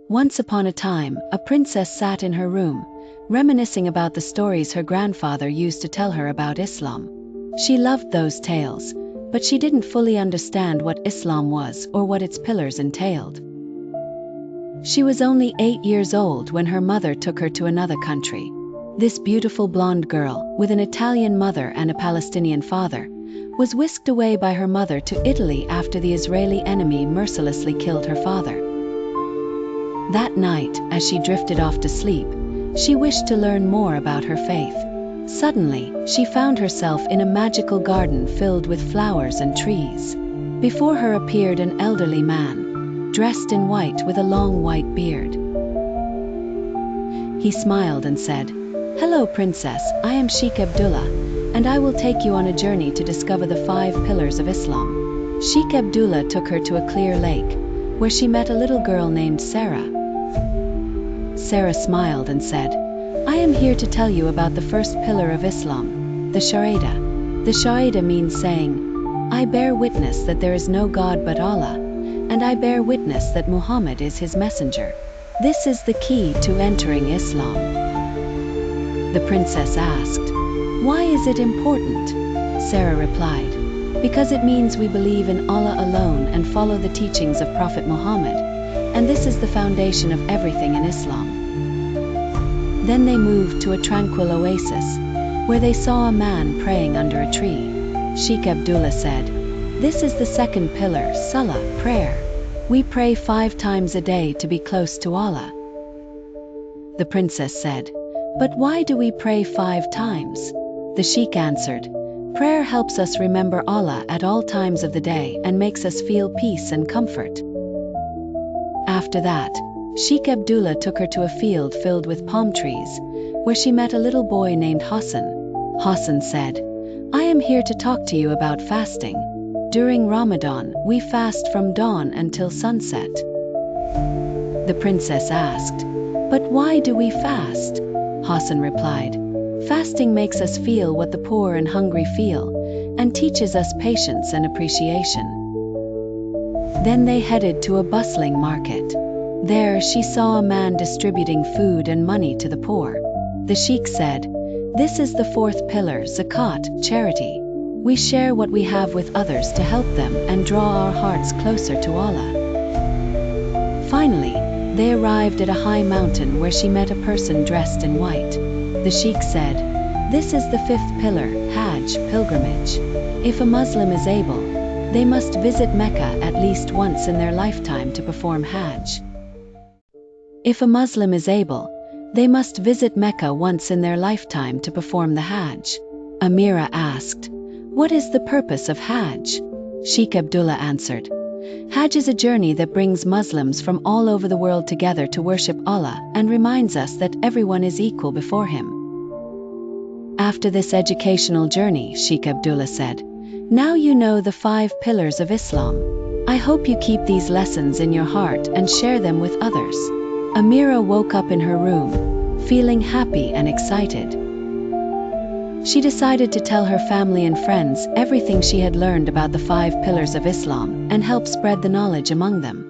Once upon a time, a princess sat in her room, reminiscing about the stories her grandfather used to tell her about Islam. She loved those tales, but she didn't fully understand what Islam was or what its pillars entailed. She was only 8 years old when her mother took her to another country. This beautiful blonde girl, with an Italian mother and a Palestinian father, was whisked away by her mother to Italy after the Israeli enemy mercilessly killed her father. That night, as she drifted off to sleep, she wished to learn more about her faith. Suddenly, she found herself in a magical garden filled with flowers and trees. Before her appeared an elderly man, dressed in white with a long white beard. He smiled and said, "Hello, princess, I am Sheikh Abdullah, and I will take you on a journey to discover the 5 pillars of Islam." Sheikh Abdullah took her to a clear lake, where she met a little girl named Sarah. Sarah smiled and said, "I am here to tell you about the first pillar of Islam, the Shahada. The Shahada means saying, I bear witness that there is no God but Allah, and I bear witness that Muhammad is his messenger. This is the key to entering Islam." The princess asked, "Why is it important?" Sarah replied, "Because it means we believe in Allah alone and follow the teachings of Prophet Muhammad, and this is the foundation of everything in Islam." Then they moved to a tranquil oasis, where they saw a man praying under a tree. Sheikh Abdullah said, "This is the second pillar, Salah, prayer. We pray 5 times a day to be close to Allah." The princess said, "But why do we pray 5 times?" The Sheikh answered, "Prayer helps us remember Allah at all times of the day and makes us feel peace and comfort." After that, Sheikh Abdullah took her to a field filled with palm trees, where she met a little boy named Hassan. Hassan said, "I am here to talk to you about fasting. During Ramadan, we fast from dawn until sunset." The princess asked, "But why do we fast?" Hassan replied, "Fasting makes us feel what the poor and hungry feel, and teaches us patience and appreciation." Then they headed to a bustling market. There she saw a man distributing food and money to the poor. The Sheikh said, "This is the 4th pillar, zakat, charity. We share what we have with others to help them and draw our hearts closer to Allah." Finally, they arrived at a high mountain where she met a person dressed in white. The Sheikh said, "This is the 5th pillar, Hajj, pilgrimage. If a Muslim is able, they must visit Mecca at least once in their lifetime to perform Hajj." If a Muslim is able, they must visit Mecca once in their lifetime to perform the Hajj. Amira asked, "What is the purpose of Hajj?" Sheikh Abdullah answered, "Hajj is a journey that brings Muslims from all over the world together to worship Allah and reminds us that everyone is equal before Him." After this educational journey, Sheikh Abdullah said, "Now you know the 5 pillars of Islam. I hope you keep these lessons in your heart and share them with others." Amira woke up in her room, feeling happy and excited. She decided to tell her family and friends everything she had learned about the 5 pillars of Islam and help spread the knowledge among them.